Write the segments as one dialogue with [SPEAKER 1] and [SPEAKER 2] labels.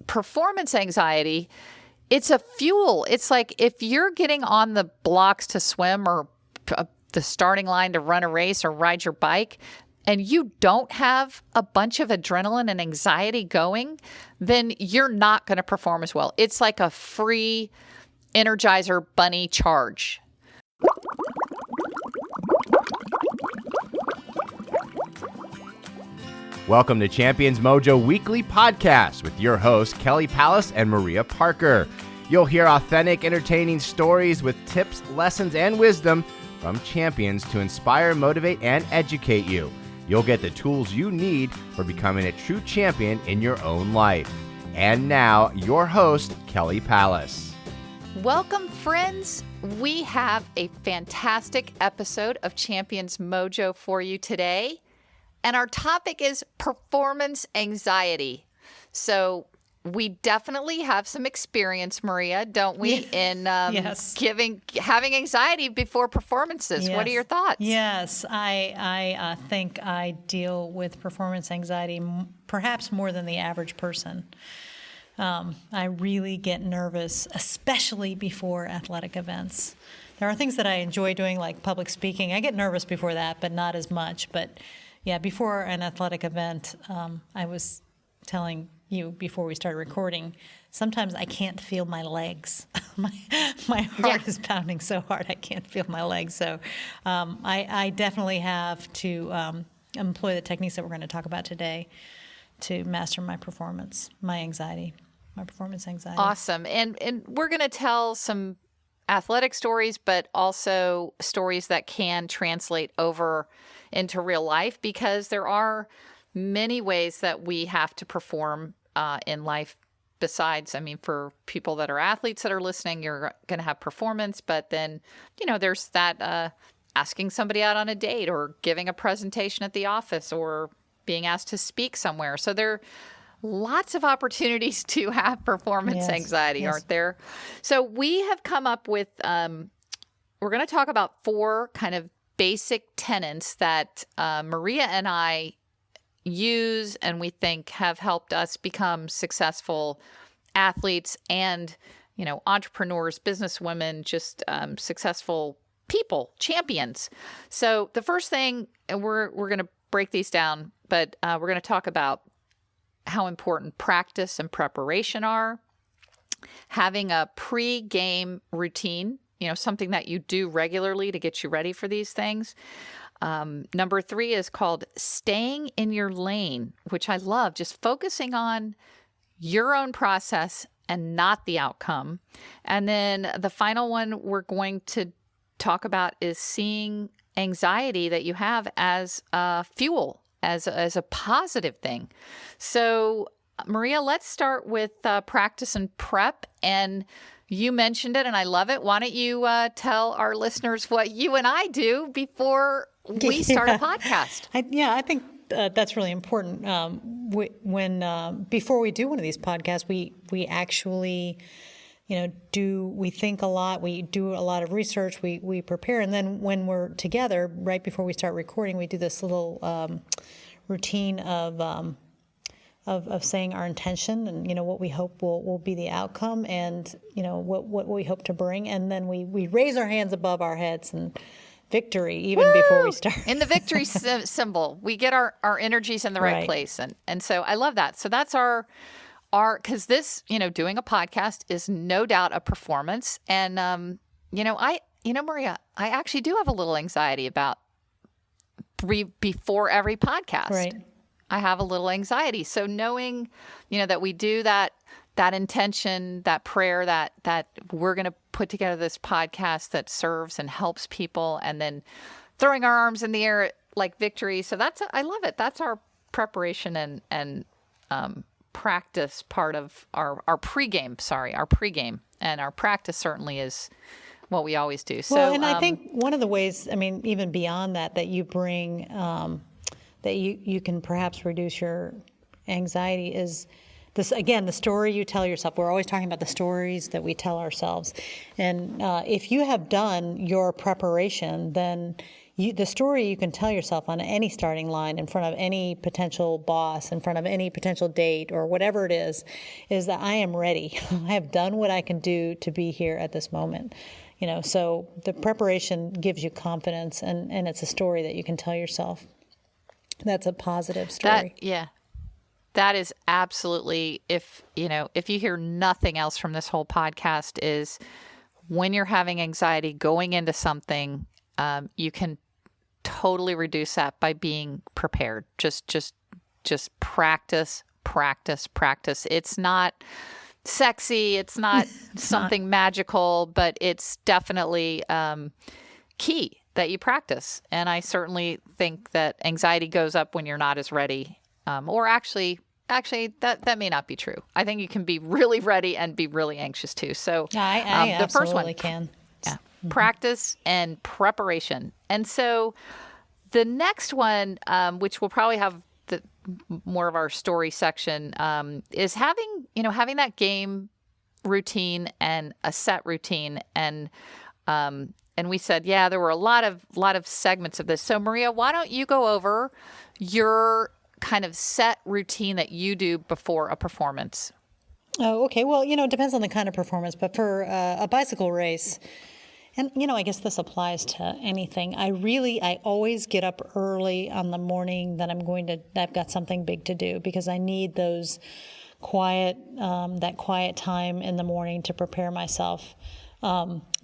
[SPEAKER 1] performance anxiety, it's a fuel. It's like if you're getting on the blocks to swim or the starting line to run a race or ride your bike, and you don't have a bunch of adrenaline and anxiety going, then you're not going to perform as well. It's like a free Energizer bunny charge.
[SPEAKER 2] Welcome to Champions Mojo Weekly Podcast with your hosts, Kelly Palace and Maria Parker. You'll hear authentic, entertaining stories with tips, lessons, and wisdom from champions to inspire, motivate, and educate you. You'll get the tools you need for becoming a true champion in your own life. And now, your host, Kelly Palace.
[SPEAKER 1] Welcome, friends. We have a fantastic episode of Champions Mojo for you today. And our topic is performance anxiety. So we definitely have some experience, Maria, don't we, in
[SPEAKER 3] yes.
[SPEAKER 1] having anxiety before performances.
[SPEAKER 3] Yes.
[SPEAKER 1] What are your thoughts?
[SPEAKER 3] Yes, I think I deal with performance anxiety perhaps more than the average person. I really get nervous, especially before athletic events. There are things that I enjoy doing, like public speaking. I get nervous before that, but not as much. But yeah, before an athletic event, I was telling you before we started recording, sometimes I can't feel my legs. my heart is pounding so hard I can't feel my legs. So I definitely have to employ the techniques that we're going to talk about today to master my performance, my performance anxiety.
[SPEAKER 1] Awesome. And we're going to tell some athletic stories, but also stories that can translate over into real life, because there are many ways that we have to perform in life besides, for people that are athletes that are listening, you're going to have performance, but then, there's that asking somebody out on a date or giving a presentation at the office or being asked to speak somewhere. So there are lots of opportunities to have performance anxiety, aren't there? So we have come up with, we're going to talk about 4 kind of basic tenets that Maria and I use and we think have helped us become successful athletes and, entrepreneurs, businesswomen, just successful people, champions. So the first thing, and we're going to break these down, but we're going to talk about how important practice and preparation are, having a pre-game routine, something that you do regularly to get you ready for these things. Number 3 is called staying in your lane, which I love, just focusing on your own process and not the outcome. And then the final one we're going to talk about is seeing anxiety that you have as fuel, as a positive thing. So, Maria, let's start with practice and prep. And you mentioned it, and I love it. Why don't you tell our listeners what you and I do before we start a podcast?
[SPEAKER 3] I think that's really important. Before we do one of these podcasts, we actually, we think a lot. We do a lot of research. We prepare, and then when we're together, right before we start recording, we do this little routine of saying our intention and what we hope will be the outcome, and what we hope to bring, and then we raise our hands above our heads and victory even before we start.
[SPEAKER 1] In the victory symbol, we get our energies in the right place, and so I love that. So that's our because this doing a podcast is no doubt a performance, and Maria, I actually do have a little anxiety about before every podcast.
[SPEAKER 3] Right.
[SPEAKER 1] I have a little anxiety. So knowing, that we do that intention, that prayer, that we're going to put together this podcast that serves and helps people, and then throwing our arms in the air like victory. So I love it. That's our preparation and practice part of our pregame. And our practice certainly is what we always do. So,
[SPEAKER 3] and I think one of the ways, even beyond that you bring, that you can perhaps reduce your anxiety is this, again, the story you tell yourself. We're always talking about the stories that we tell ourselves. And if you have done your preparation, then the story you can tell yourself on any starting line in front of any potential boss, in front of any potential date or whatever it is that I am ready. I have done what I can do to be here at this moment. So the preparation gives you confidence, and it's a story that you can tell yourself. That's a positive story.
[SPEAKER 1] That is absolutely, if you hear nothing else from this whole podcast, is when you're having anxiety going into something, you can totally reduce that by being prepared. Just practice. It's not sexy. It's not something magical, but it's definitely key that you practice. And I certainly think that anxiety goes up when you're not as ready. Or actually, that may not be true. I think you can be really ready and be really anxious too. So
[SPEAKER 3] I
[SPEAKER 1] the first one,
[SPEAKER 3] absolutely can.
[SPEAKER 1] Yeah, practice and preparation. And so the next one, which we'll probably have more of our story section, is having that game routine and a set routine. And we said, there were a lot of segments of this. So Maria, why don't you go over your kind of set routine that you do before a performance?
[SPEAKER 3] Oh, okay. Well, it depends on the kind of performance, but for a bicycle race, and I guess this applies to anything. I always get up early on the morning that I've got something big to do, because I need that quiet time in the morning to prepare myself.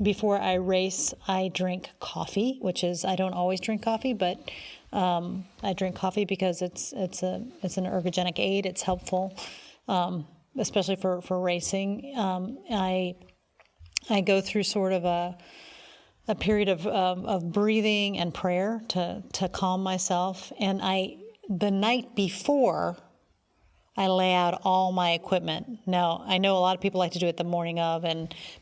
[SPEAKER 3] Before I race, I drink coffee, I don't always drink coffee, but I drink coffee because it's an ergogenic aid. It's helpful, especially for racing. I go through sort of a period of breathing and prayer to calm myself. And the night before, I lay out all my equipment. Now, I know a lot of people like to do it the morning of,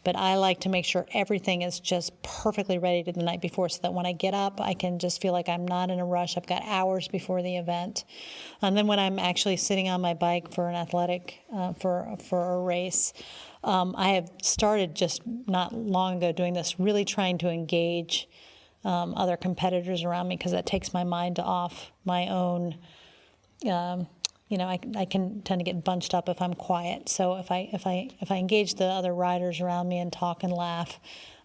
[SPEAKER 3] but I like to make sure everything is just perfectly ready to the night before, so that when I get up, I can just feel like I'm not in a rush. I've got hours before the event. And then when I'm actually sitting on my bike for an athletic, for a race, I have started just not long ago doing this, really trying to engage other competitors around me, because that takes my mind off my own. I can tend to get bunched up if I'm quiet. So if I engage the other riders around me and talk and laugh,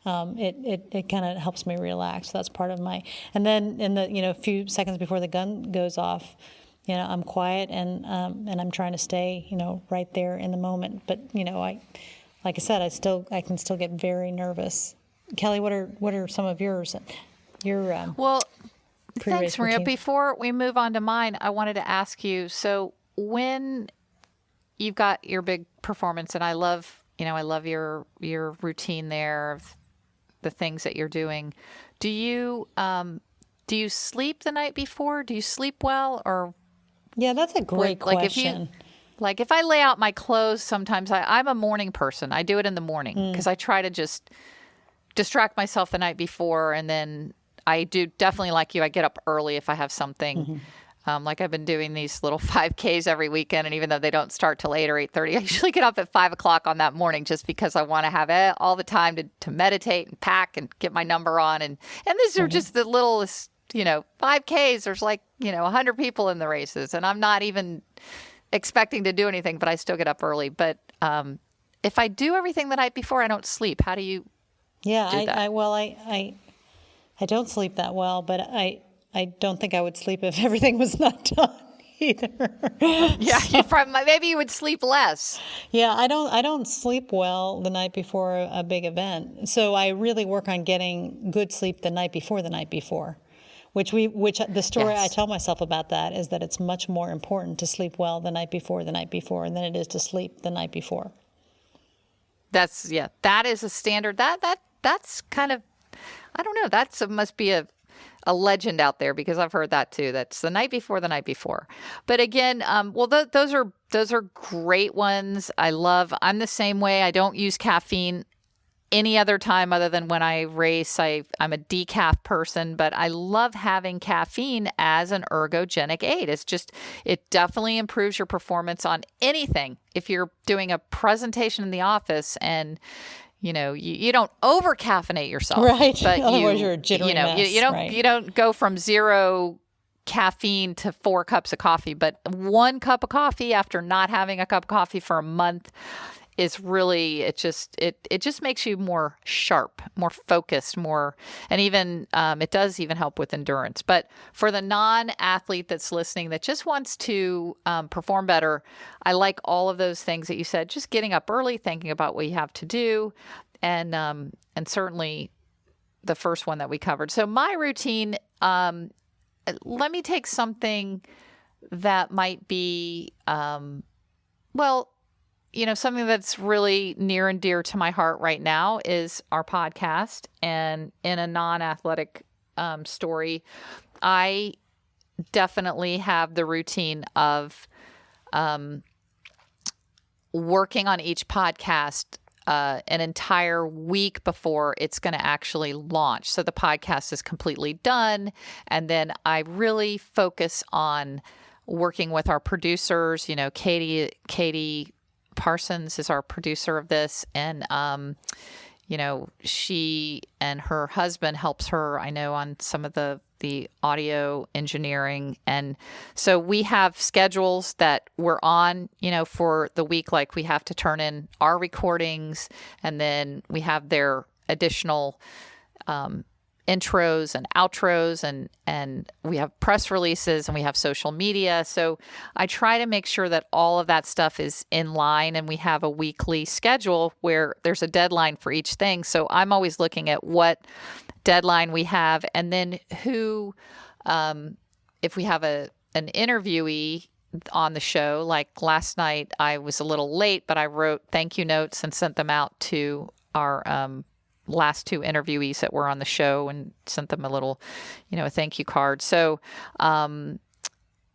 [SPEAKER 3] it kind of helps me relax. So that's part of my. And then in the few seconds before the gun goes off, I'm quiet and I'm trying to stay right there in the moment. But like I said, I can still get very nervous. Kelly, what are some of yours? Well.
[SPEAKER 1] Thanks, Maria.
[SPEAKER 3] Routine.
[SPEAKER 1] Before we move on to mine, I wanted to ask you, so when you've got your big performance, and I love your routine there of the things that you're doing, do you sleep the night before? Do you sleep well? Or
[SPEAKER 3] yeah, that's a great question.
[SPEAKER 1] If I lay out my clothes, sometimes I'm a morning person. I do it in the morning because I try to just distract myself the night before, and then I do definitely, like you, I get up early if I have something. Like I've been doing these little 5Ks every weekend, and even though they don't start till 8 or 8:30, I usually get up at 5 o'clock on that morning, just because I want to have all the time to meditate and pack and get my number on. And these are just the littlest, 5Ks. There's 100 people in the races, and I'm not even expecting to do anything, but I still get up early. But if I do everything the night before, I don't sleep. How do you do that?
[SPEAKER 3] I don't sleep that well, but I don't think I would sleep if everything was not done either.
[SPEAKER 1] Yeah, maybe you would sleep less.
[SPEAKER 3] Yeah, I don't sleep well the night before a big event. So I really work on getting good sleep the night before, which the story I tell myself about that is that it's much more important to sleep well the night before than it is to sleep the night before.
[SPEAKER 1] That is a standard. That's kind of, I don't know. Must be a legend out there, because I've heard that too. That's the night before. But again, those are great ones. I'm the same way. I don't use caffeine any other time other than when I race. I'm a decaf person, but I love having caffeine as an ergogenic aid. It definitely improves your performance on anything. If you're doing a presentation in the office and you don't over caffeinate yourself,
[SPEAKER 3] Right.
[SPEAKER 1] But
[SPEAKER 3] Otherwise you're a jittery mess,
[SPEAKER 1] you don't
[SPEAKER 3] right.
[SPEAKER 1] you don't go from 0 caffeine to 4 cups of coffee, but 1 cup of coffee after not having a cup of coffee for a month is really, it just makes you more sharp, more focused, and even it does even help with endurance. But for the non-athlete that's listening that just wants to perform better, I like all of those things that you said. Just getting up early, thinking about what you have to do, and certainly the first one that we covered. So my routine, let me take something that might be something that's really near and dear to my heart right now is our podcast. And in a non-athletic story, I definitely have the routine of working on each podcast an entire week before it's going to actually launch. So the podcast is completely done. And then I really focus on working with our producers. Katie Parsons is our producer of this, and she and her husband helps her, I know, on some of the audio engineering. And so we have schedules that we're on, for the week. Like we have to turn in our recordings, and then we have their additional intros and outros, and we have press releases, and we have social media. So I try to make sure that all of that stuff is in line, and we have a weekly schedule where there's a deadline for each thing. So I'm always looking at what deadline we have, and then who, if we have an interviewee on the show, like last night I was a little late, but I wrote thank you notes and sent them out to our last 2 interviewees that were on the show, and sent them a little, a thank you card. So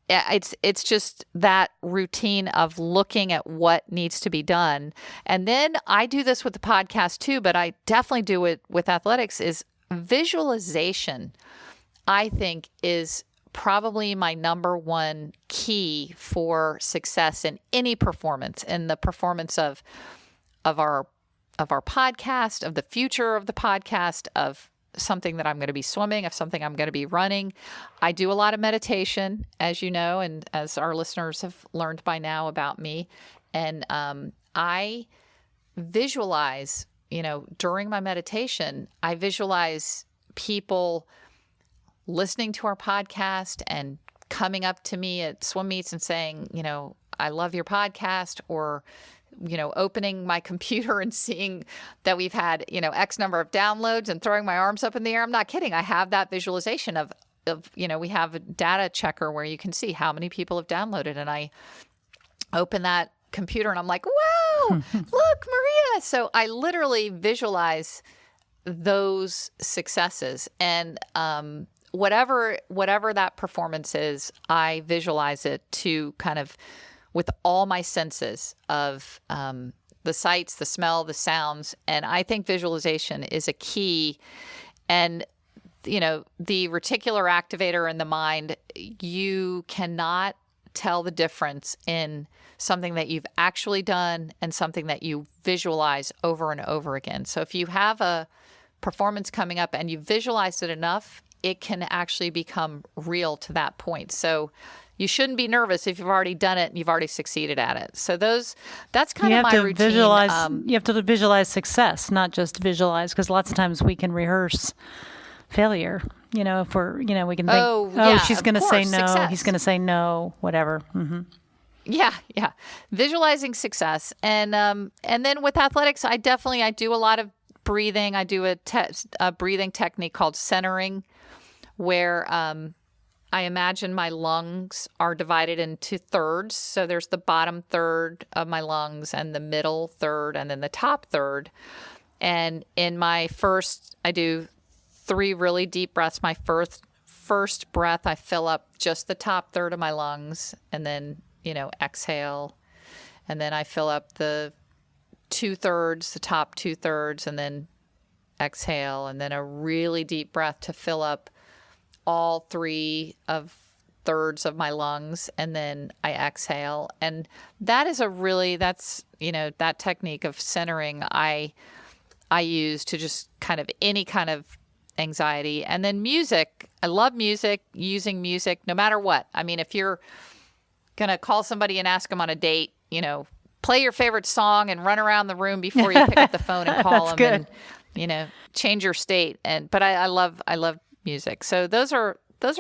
[SPEAKER 1] it's just that routine of looking at what needs to be done. And then I do this with the podcast too, but I definitely do it with athletics. Is visualization, I think, is probably my number one key for success in any performance, in the performance of our podcast, of the future of the podcast, of something that I'm going to be swimming, of something I'm going to be running. I do a lot of meditation, as you know, and as our listeners have learned by now about me. And I visualize, during my meditation, I visualize people listening to our podcast and coming up to me at swim meets and saying, I love your podcast, or opening my computer and seeing that we've had, X number of downloads and throwing my arms up in the air. I'm not kidding. I have that visualization of, we have a data checker where you can see how many people have downloaded. And I open that computer and I'm like, wow, look, Maria. So I literally visualize those successes, and whatever that performance is, I visualize it to kind of with all my senses of the sights, the smell, the sounds. And I think visualization is a key. And, the reticular activator in the mind, you cannot tell the difference in something that you've actually done and something that you visualize over and over again. So if you have a performance coming up and you visualized it enough, it can actually become real to that point. So you shouldn't be nervous if you've already done it and you've already succeeded at it. So that's kind of my routine.
[SPEAKER 3] You have to visualize success, not just visualize, because lots of times we can rehearse failure. If we're, we can think, she's going to say no, success. He's going to say no, whatever. Mm-hmm.
[SPEAKER 1] Yeah. Visualizing success. And then with athletics, I do a lot of breathing. I do a breathing technique called centering, where I imagine my lungs are divided into thirds. So there's the bottom third of my lungs and the middle third and then the top third. And in my I do 3 really deep breaths. My first breath, I fill up just the top third of my lungs, and then, exhale. And then I fill up the 2/3, the top 2/3, and then exhale. And then a really deep breath to fill up all 3/3 of my lungs, and then I exhale. And that is that technique of centering, I I use to just kind of any kind of anxiety. And then music. I love music, using music no matter what. I mean, if you're going to call somebody and ask them on a date, play your favorite song and run around the room before you pick up the phone and call them
[SPEAKER 3] good.
[SPEAKER 1] and, change your state. But I love music. So those are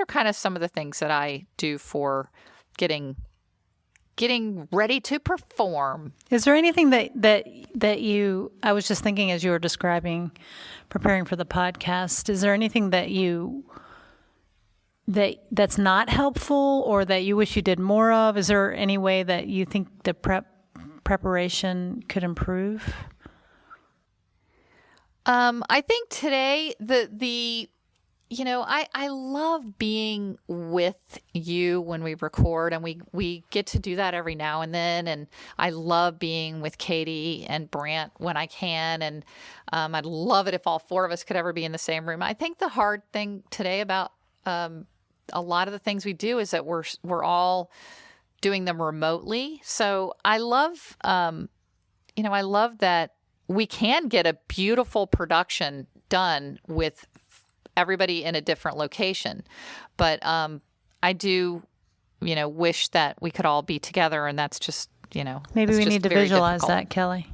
[SPEAKER 1] kind of some of the things that I do for getting ready to perform.
[SPEAKER 3] Is there anything that you, I was just thinking as you were describing preparing for the podcast, is there anything that's not helpful or that you wish you did more of? Is there any way that you think the preparation could improve?
[SPEAKER 1] I think today I love being with you when we record, and we get to do that every now and then. And I love being with Katie and Brant when I can. And I'd love it if all four of us could ever be in the same room. I think the hard thing today about a lot of the things we do is that we're all doing them remotely. So I love, I love that we can get a beautiful production done with everybody in a different location. But I do, wish that we could all be together, and that's just,
[SPEAKER 3] Maybe we need to visualize
[SPEAKER 1] difficult.
[SPEAKER 3] that, Kelly.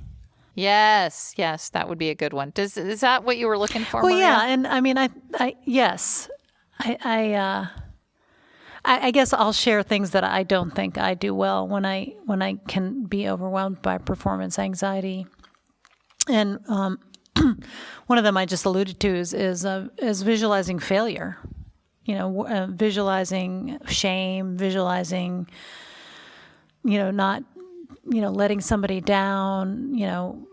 [SPEAKER 1] Yes, that would be a good one. Is that what you were looking for,
[SPEAKER 3] Well,
[SPEAKER 1] Maria?
[SPEAKER 3] yeah, and I mean, yes. I guess I'll share things that I don't think I do well when I can be overwhelmed by performance anxiety. And one of them I just alluded to is visualizing failure. Visualizing shame, visualizing, not, letting somebody down,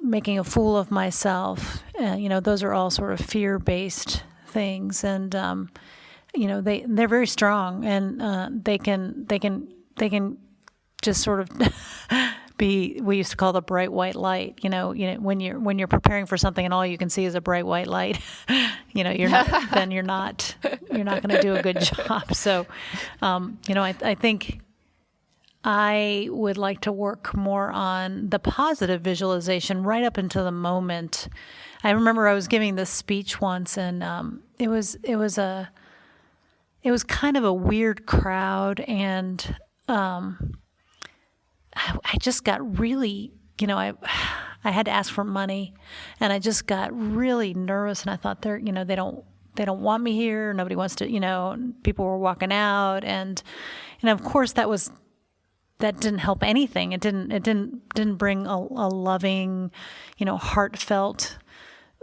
[SPEAKER 3] making a fool of myself. Those are all sort of fear-based things, and they're very strong, and they can just sort of be, we used to call the bright white light. When you're preparing for something and all you can see is a bright white light, you're not going to do a good job. So, I think I would like to work more on the positive visualization right up until the moment. I remember I was giving this speech once, and it was kind of a weird crowd, and I just got really, I had to ask for money, and I just got really nervous, and I thought they don't want me here. Nobody wants to, people were walking out, and of course that didn't help anything. It didn't bring a loving, heartfelt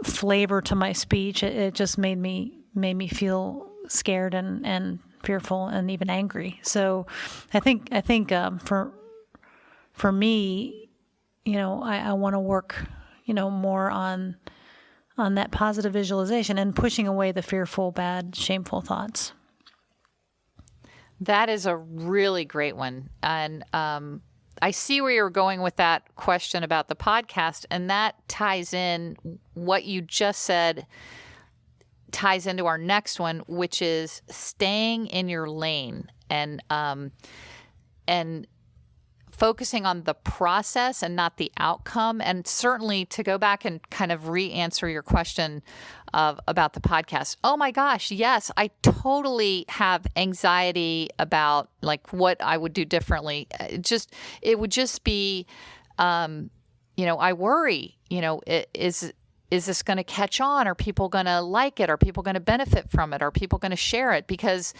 [SPEAKER 3] flavor to my speech. It just made me feel scared and fearful and even angry. So I think for me, I want to work, more on that positive visualization and pushing away the fearful, bad, shameful thoughts.
[SPEAKER 1] That is a really great one. And I see where you're going with that question about the podcast, and that ties in what you just said ties into our next one, which is staying in your lane and focusing on the process and not the outcome. And certainly to go back and kind of re-answer your question about the podcast. Oh my gosh, yes, I totally have anxiety about like what I would do differently. It would just be, I worry, is this going to catch on? Are people going to like it? Are people going to benefit from it? Are people going to share it? Because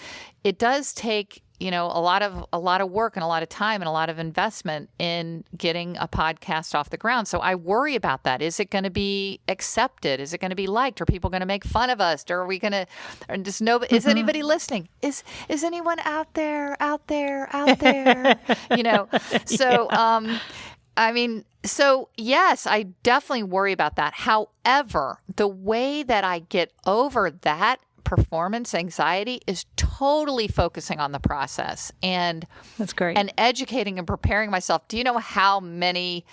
[SPEAKER 1] it does take, a lot of work and a lot of time and a lot of investment in getting a podcast off the ground. So I worry about that. Is it going to be accepted? Is it going to be liked? Are people going to make fun of us? Or are we going to, is anybody listening? Is anyone out there? So, So yes, I definitely worry about that. However, the way that I get over that performance anxiety is totally focusing on the process and
[SPEAKER 3] that's great.
[SPEAKER 1] And educating and preparing myself. Do you know how many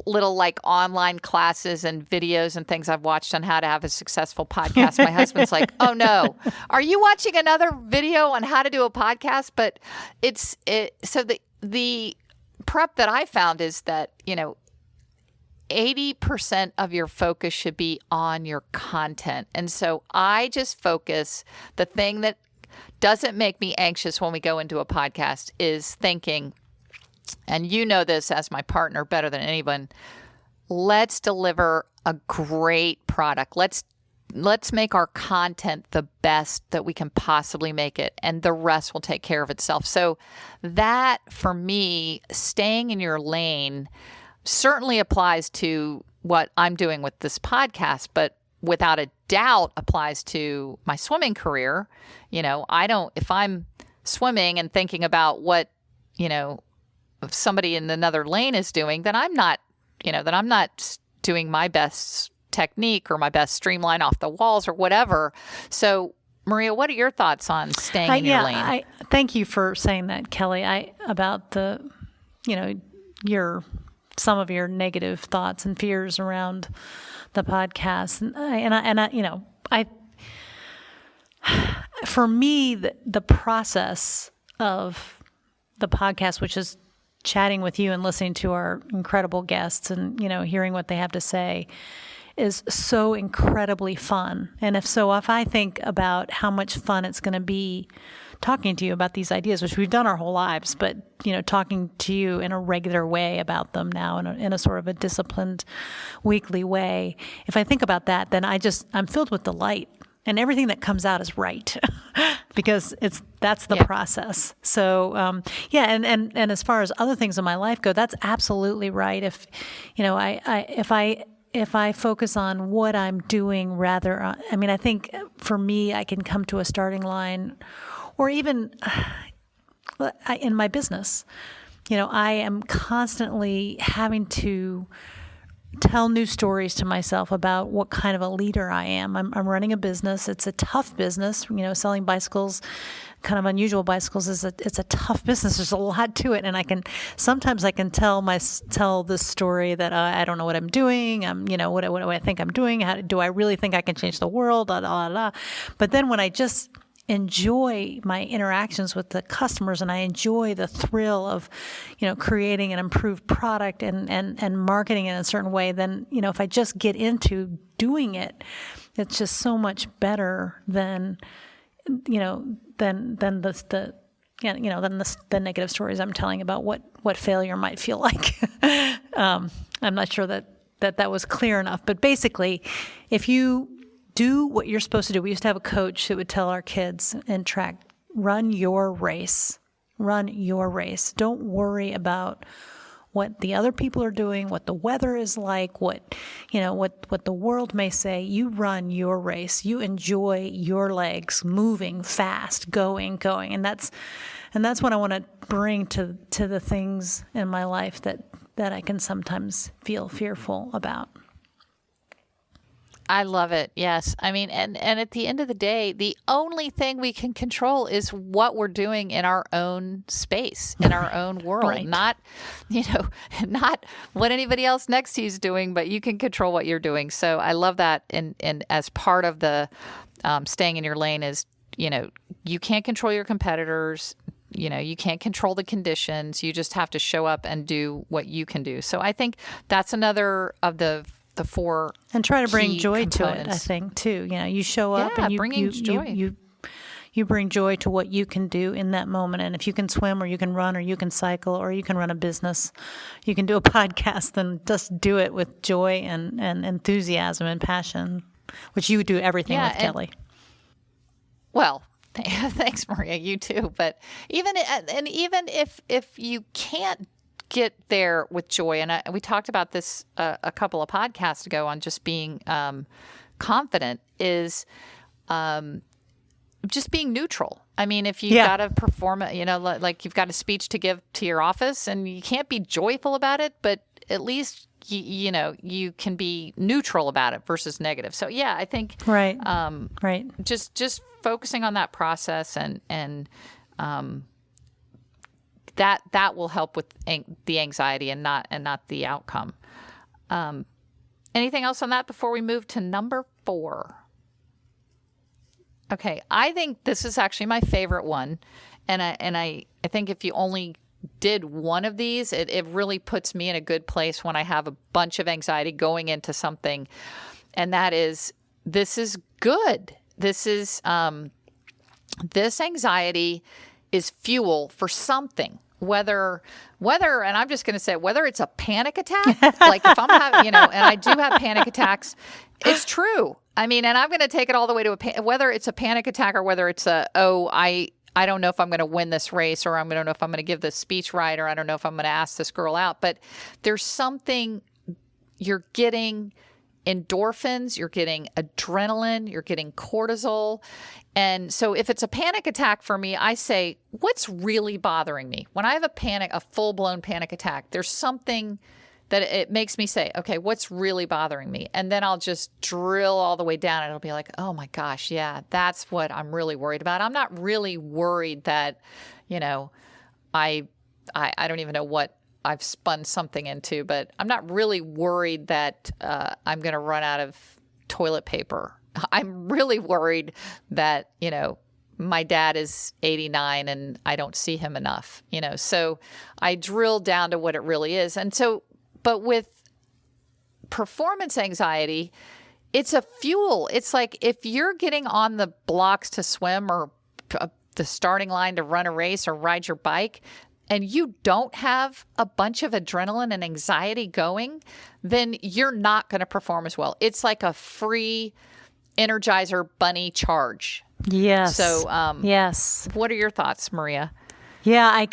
[SPEAKER 1] little like online classes and videos and things I've watched on how to have a successful podcast? My husband's like, "Oh no, are you watching another video on how to do a podcast?" But so the prep that I found is that, 80% of your focus should be on your content. And so I just focus, the thing that doesn't make me anxious when we go into a podcast is thinking, and you know this as my partner better than anyone, let's deliver a great product. Let's make our content the best that we can possibly make it, and the rest will take care of itself. So that, for me, staying in your lane certainly applies to what I'm doing with this podcast, but without a doubt applies to my swimming career. If I'm swimming and thinking about what, somebody in another lane is doing, then I'm not doing my best technique or my best streamline off the walls or whatever. So, Maria, what are your thoughts on staying in your lane?
[SPEAKER 3] Thank you for saying that, Kelly. About some of your negative thoughts and fears around the podcast, for me, the process of the podcast, which is chatting with you and listening to our incredible guests and, hearing what they have to say, is so incredibly fun. And if I think about how much fun it's going to be talking to you about these ideas, which we've done our whole lives, but, talking to you in a regular way about them now in a sort of a disciplined weekly way, if I think about that, then I'm filled with delight. And everything that comes out is right because that's the process. So, and as far as other things in my life go, that's absolutely right. If, if I focus on what I'm doing I think for me, I can come to a starting line, or even in my business, I am constantly having to tell new stories to myself about what kind of a leader I am. I'm running a business. It's a tough business. Selling bicycles, kind of unusual bicycles, it's a tough business. There's a lot to it, and I can tell this story that I don't know what I'm doing. What do I think I'm doing? How do I really think I can change the world? Blah, blah, blah. But then when I just enjoy my interactions with the customers, and I enjoy the thrill of, creating an improved product and marketing it in a certain way, then, if I just get into doing it, it's just so much better than the negative stories I'm telling about what failure might feel like. I'm not sure that was clear enough, but basically, if you do what you're supposed to do. We used to have a coach that would tell our kids in track, run your race. Run your race. Don't worry about what the other people are doing, what the weather is like, what the world may say. You run your race. You enjoy your legs moving fast, going. And that's what I want to bring to the things in my life that I can sometimes feel fearful about.
[SPEAKER 1] I love it. Yes. I mean, and at the end of the day, the only thing we can control is what we're doing in our own space, in our own world,
[SPEAKER 3] right.
[SPEAKER 1] Not what anybody else next to you is doing, but you can control what you're doing. So I love that. And as part of the staying in your lane is, you can't control your competitors. You can't control the conditions. You just have to show up and do what you can do. So I think that's another of the four
[SPEAKER 3] and try to bring joy
[SPEAKER 1] components
[SPEAKER 3] to it. I think too. You show up and you bring joy to what you can do in that moment. And if you can swim, or you can run, or you can cycle, or you can run a business, you can do a podcast, then just do it with joy and enthusiasm and passion, which you do everything with, Kelly.
[SPEAKER 1] Well, thanks, Maria. You too. But even if you can't get there with joy, and we talked about this a couple of podcasts ago on just being confident, is just being neutral. I mean, if you've got to perform, like you've got a speech to give to your office, and you can't be joyful about it, but at least you can be neutral about it versus negative. So yeah, I think
[SPEAKER 3] right.
[SPEAKER 1] Just focusing on that process and that will help with the anxiety and not the outcome. Anything else on that before we move to number 4? Okay, I think this is actually my favorite one, and I think if you only did one of these, it really puts me in a good place when I have a bunch of anxiety going into something. And that is, this is good. This is, this anxiety is fuel for something. Whether, and I'm just going to say, whether it's a panic attack, like if I'm having, and I do have panic attacks, it's true. I mean, and I'm going to take it all the way to whether it's a panic attack or whether it's I don't know if I'm going to win this race, or I don't know if I'm going to give this speech right, or I don't know if I'm going to ask this girl out. But there's something, you're getting endorphins, you're getting adrenaline, you're getting cortisol. And so if it's a panic attack for me, I say, what's really bothering me? When I have a full-blown panic attack, there's something that it makes me say, okay, what's really bothering me? And then I'll just drill all the way down, and it'll be like, oh my gosh, yeah, that's what I'm really worried about. I'm not really worried that, I don't even know what I've spun something into, but I'm not really worried that I'm going to run out of toilet paper. I'm really worried that, my dad is 89 and I don't see him enough, so I drill down to what it really is. And so, but with performance anxiety, it's a fuel. It's like if you're getting on the blocks to swim or the starting line to run a race or ride your bike, and you don't have a bunch of adrenaline and anxiety going, then you're not going to perform as well. It's like a free Energizer bunny charge.
[SPEAKER 3] Yes.
[SPEAKER 1] So,
[SPEAKER 3] yes.
[SPEAKER 1] What are your thoughts, Maria?
[SPEAKER 3] Yeah,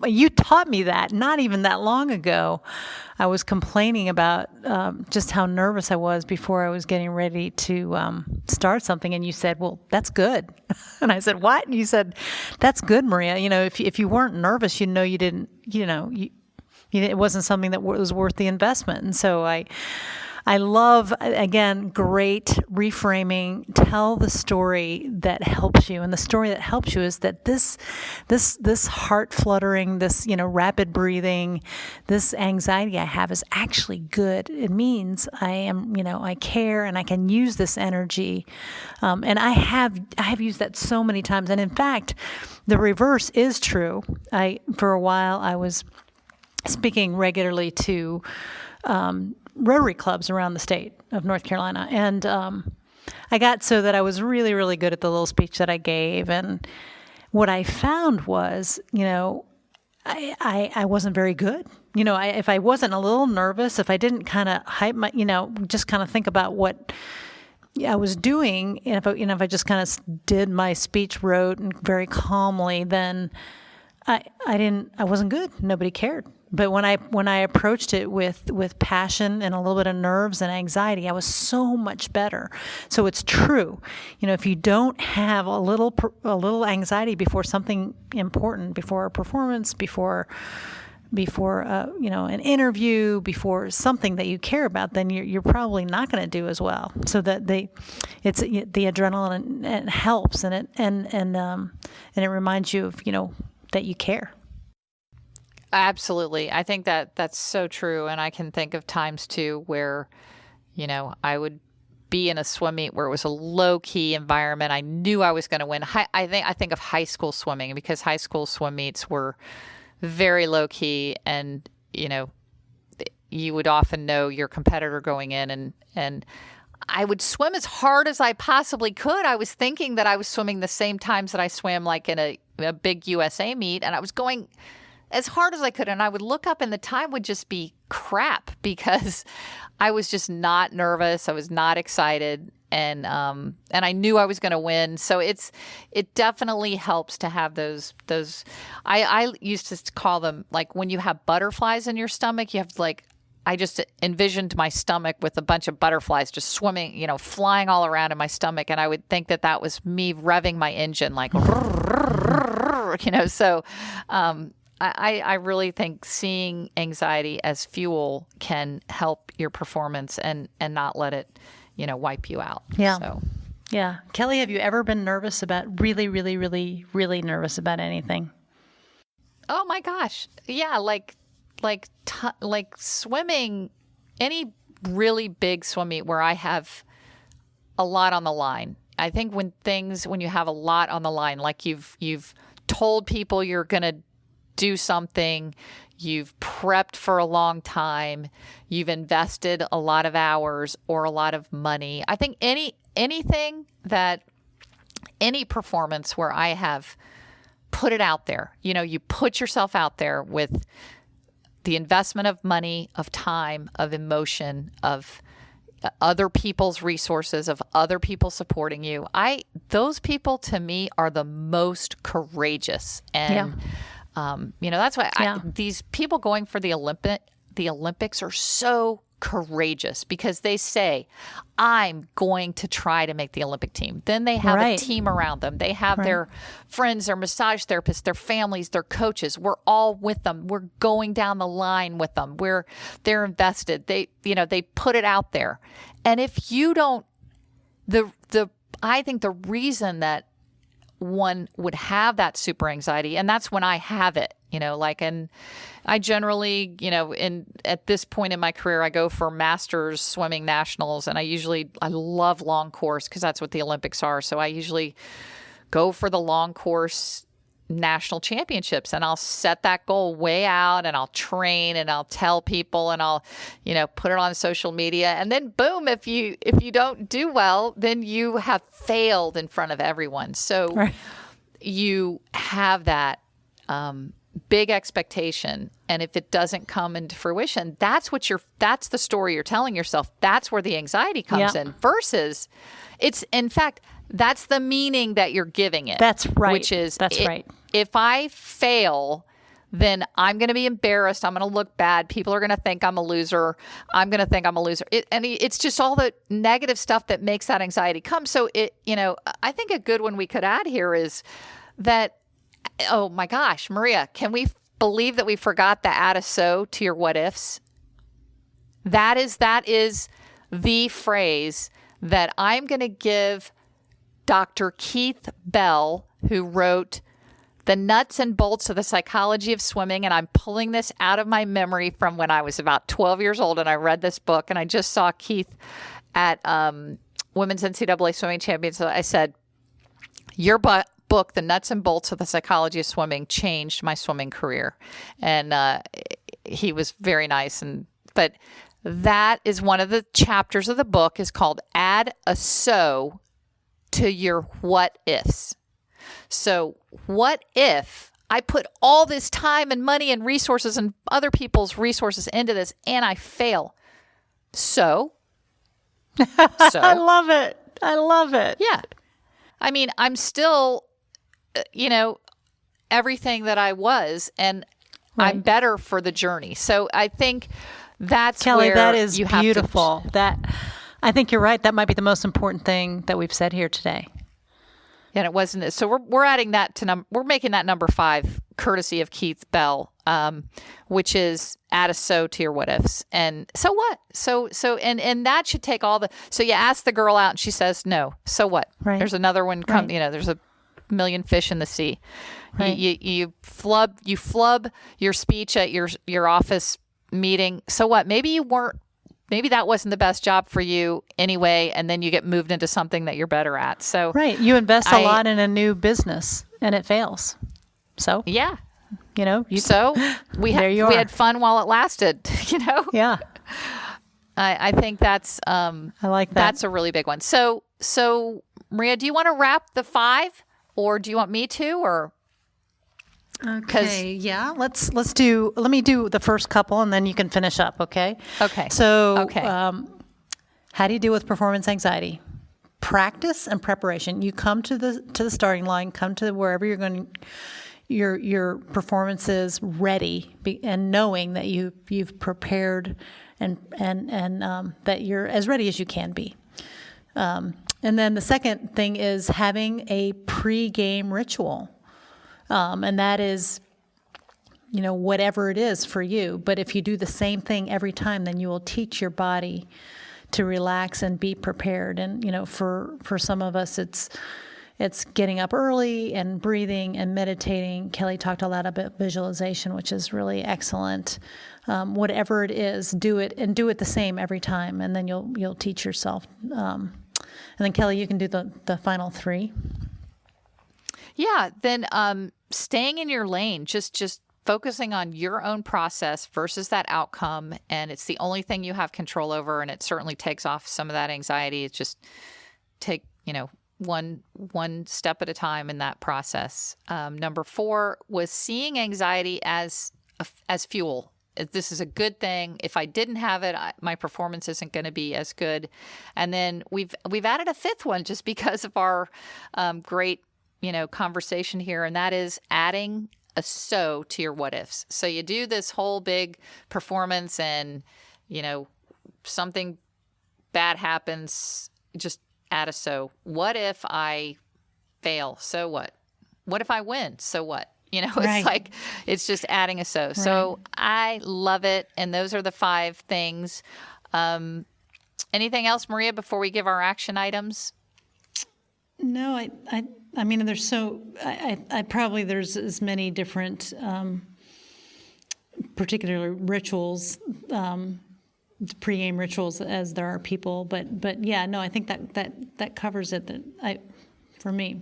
[SPEAKER 3] you taught me that not even that long ago. I was complaining about just how nervous I was before I was getting ready to start something, and you said, "Well, that's good." And I said, "What?" And you said, "That's good, Maria. If you weren't nervous, you didn't, it wasn't something that was worth the investment." And so I love, again, great reframing. Tell the story that helps you. And the story that helps you is that this heart fluttering, this, rapid breathing, this anxiety I have is actually good. It means I am, I care and I can use this energy. And I have used that so many times. And in fact, the reverse is true. For a while, I was speaking regularly to Rotary clubs around the state of North Carolina. And I got so that I was really, really good at the little speech that I gave. And what I found was, I wasn't very good. If I wasn't a little nervous, if I didn't kind of hype my, just kind of think about what I was doing, and if I just kind of did my speech, wrote and very calmly, then I wasn't good. Nobody cared. But when I approached it with passion and a little bit of nerves and anxiety, I was so much better. So it's true. If you don't have a little anxiety before something important, before a performance, before an interview, before something that you care about, then you're probably not going to do as well. So that the adrenaline and it helps, and it reminds you of that you care.
[SPEAKER 1] Absolutely. I think that's so true. And I can think of times too where, I would be in a swim meet where it was a low key environment. I knew I was going to win. I think of high school swimming, because high school swim meets were very low key, and, you would often know your competitor going in, and I would swim as hard as I possibly could. I was thinking that I was swimming the same times that I swam like in a big USA meet, and I was going as hard as I could. And I would look up and the time would just be crap because I was just not nervous. I was not excited. And I knew I was going to win. So it definitely helps to have those, I used to call them like when you have butterflies in your stomach, you have to I just envisioned my stomach with a bunch of butterflies just swimming, flying all around in my stomach. And I would think that was me revving my engine, so, I really think seeing anxiety as fuel can help your performance and not let it, wipe you out.
[SPEAKER 3] Yeah.
[SPEAKER 1] So.
[SPEAKER 3] Yeah. Kelly, have you ever been nervous really, really, really, really nervous about anything?
[SPEAKER 1] Oh my gosh. Yeah. Like swimming, any really big swim meet where I have a lot on the line. I think when you have a lot on the line, like you've told people you're going to do something, you've prepped for a long time, you've invested a lot of hours or a lot of money. I think anything that any performance where I have put it out there, you put yourself out there with the investment of money, of time, of emotion, of other people's resources, of other people supporting you. Those people to me are the most courageous. And, that's why these people going for the Olympics are so courageous because they say, I'm going to try to make the Olympic team. Then they have a team around them. They have their friends, their massage therapists, their families, their coaches. We're all with them. We're going down the line with them. They're invested. They put it out there. And if you don't, I think the reason that one would have that super anxiety, and that's when I have it, and I generally, at this point in my career, I go for masters swimming nationals, and I love long course because that's what the Olympics are. So I usually go for the long course national championships, and I'll set that goal way out, and I'll train, and I'll tell people, and I'll, put it on social media, and then boom, if you don't do well, then you have failed in front of everyone. So you have that big expectation, and if it doesn't come into fruition, that's the story you're telling yourself. That's where the anxiety comes in. Versus, it's in fact that's the meaning that you're giving it.
[SPEAKER 3] That's right.
[SPEAKER 1] Which is
[SPEAKER 3] right.
[SPEAKER 1] If I fail, then I'm going to be embarrassed. I'm going to look bad. People are going to think I'm a loser. I'm going to think I'm a loser. It's just all the negative stuff that makes that anxiety come. So I think a good one we could add here is that. Oh my gosh, Maria, can we believe that we forgot to add a so to your what ifs? That is the phrase that I'm going to give Dr. Keith Bell, who wrote The Nuts and Bolts of the Psychology of Swimming. And I'm pulling this out of my memory from when I was about 12 years old and I read this book, and I just saw Keith at Women's NCAA Swimming Champions. So I said, your book, The Nuts and Bolts of the Psychology of Swimming, changed my swimming career. And he was very nice. But that is one of the chapters of the book is called Add a So to Your What Ifs. So what if I put all this time and money and resources and other people's resources into this and I fail? So?
[SPEAKER 3] I love it.
[SPEAKER 1] Yeah. I mean, I'm still, everything that I was, and I'm better for the journey. So I think that's
[SPEAKER 3] Kelly,
[SPEAKER 1] where
[SPEAKER 3] that is
[SPEAKER 1] you have
[SPEAKER 3] beautiful. I think you're right. That might be the most important thing that we've said here today.
[SPEAKER 1] And it wasn't. So we're adding that to we're making that number 5, courtesy of Keith Bell, which is add a so to your what ifs. And so what? So and that should take all the. So you ask the girl out and she says no. So what?
[SPEAKER 3] Right.
[SPEAKER 1] There's another one. There's a million fish in the sea. Right. You flub your speech at your office meeting. So what? Maybe that wasn't the best job for you anyway, and then you get moved into something that you're better at. So
[SPEAKER 3] you invest a lot in a new business and it fails. So
[SPEAKER 1] yeah,
[SPEAKER 3] so
[SPEAKER 1] we had fun while it lasted.
[SPEAKER 3] Yeah.
[SPEAKER 1] I think that's
[SPEAKER 3] I like that.
[SPEAKER 1] That's a really big one. So Maria, do you want to wrap the 5, or do you want me to, or?
[SPEAKER 3] Okay. Yeah. Let me do the first couple and then you can finish up. Okay.
[SPEAKER 1] Okay.
[SPEAKER 3] So, how do you deal with performance anxiety? Practice and preparation. You come to the starting line, come to wherever you're going, your performance is ready, and knowing that you've prepared and that you're as ready as you can be. And then the second thing is having a pre-game ritual. And that is, whatever it is for you. But if you do the same thing every time, then you will teach your body to relax and be prepared. And, for some of us, it's getting up early and breathing and meditating. Kelly talked a lot about visualization, which is really excellent. Whatever it is, do it the same every time. And then you'll teach yourself. And then Kelly, you can do the final 3.
[SPEAKER 1] Yeah, then staying in your lane, just focusing on your own process versus that outcome. And it's the only thing you have control over. And it certainly takes off some of that anxiety. It's just take, one step at a time in that process. Number 4 was seeing anxiety as fuel. This is a good thing. If I didn't have it, my performance isn't going to be as good. And then we've added a 5th one just because of our great, conversation here, and that is adding a so to your what ifs. So you do this whole big performance, and something bad happens. Just add a so. What if I fail? So what? What if I win? So what? It's it's just adding a so. Right. So I love it. And those are the 5 things. Anything else, Maria, before we give our action items?
[SPEAKER 3] No, I mean, there's there's as many different, particular rituals, pre-game rituals as there are people. But yeah, no, I think that covers it. For me.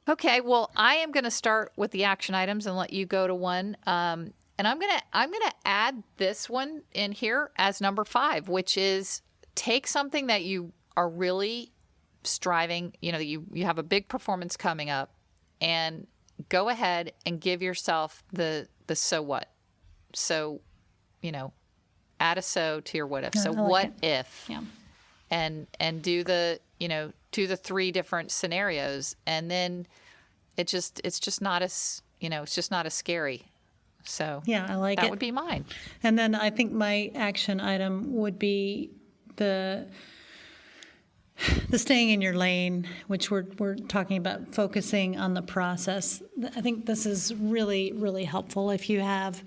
[SPEAKER 1] Okay, well, I am going to start with the action items and let you go to one. And I'm gonna add this one in here as number 5, which is take something that you are really striving. You have a big performance coming up, and go ahead and give yourself the so what. So, add a so to your what if. So what if? Yeah. And do the 3 different scenarios, and then it's just not as scary. So
[SPEAKER 3] yeah, I like it.
[SPEAKER 1] That would be mine.
[SPEAKER 3] And then I think my action item would be the staying in your lane, which we're talking about focusing on the process. I think this is really, really helpful if you have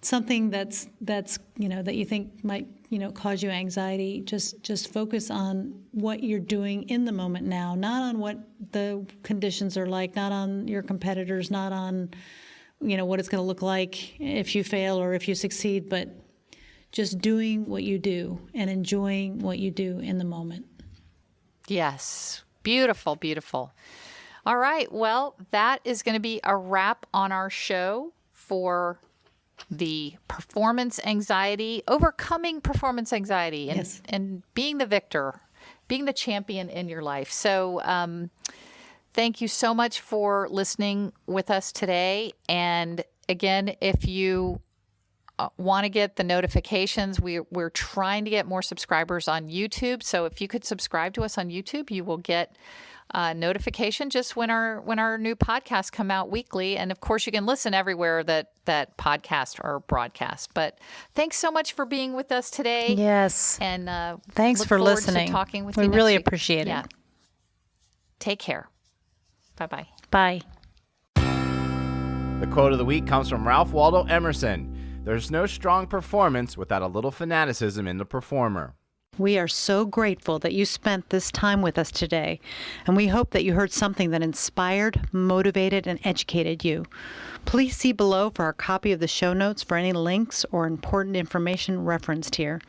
[SPEAKER 3] something that's that you think might cause you anxiety. Just focus on what you're doing in the moment now, not on what the conditions are like, not on your competitors, not on what it's going to look like if you fail or if you succeed, but just doing what you do and enjoying what you do in the moment.
[SPEAKER 1] Yes. Beautiful, beautiful. All right. Well, that is going to be a wrap on our show for the performance anxiety, overcoming performance anxiety, and,
[SPEAKER 3] yes.
[SPEAKER 1] and being the victor, being the champion in your life. So thank you so much for listening with us today. And again, if you want to get the notifications, we're trying to get more subscribers on YouTube. So if you could subscribe to us on YouTube, you will get notification just when our new podcasts come out weekly. And of course, you can listen everywhere that podcast or broadcast. But thanks so much for being with us today.
[SPEAKER 3] Yes.
[SPEAKER 1] And
[SPEAKER 3] thanks for listening.
[SPEAKER 1] To talking with you.
[SPEAKER 3] We
[SPEAKER 1] next
[SPEAKER 3] really
[SPEAKER 1] week.
[SPEAKER 3] appreciate it.
[SPEAKER 1] Yeah. Take care. Bye-bye.
[SPEAKER 3] Bye.
[SPEAKER 2] The quote of the week comes from Ralph Waldo Emerson. There's no strong performance without a little fanaticism in the performer.
[SPEAKER 3] We are so grateful that you spent this time with us today, and we hope that you heard something that inspired, motivated, and educated you. Please see below for our copy of the show notes for any links or important information referenced here.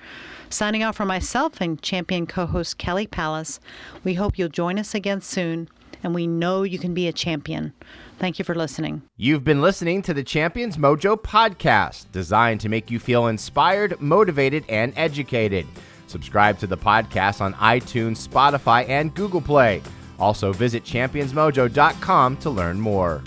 [SPEAKER 3] Signing off for myself and champion co-host Kelly Pallas, we hope you'll join us again soon, and we know you can be a champion. Thank you for listening.
[SPEAKER 2] You've been listening to the Champions Mojo podcast, designed to make you feel inspired, motivated, and educated. Subscribe to the podcast on iTunes, Spotify, and Google Play. Also visit championsmojo.com to learn more.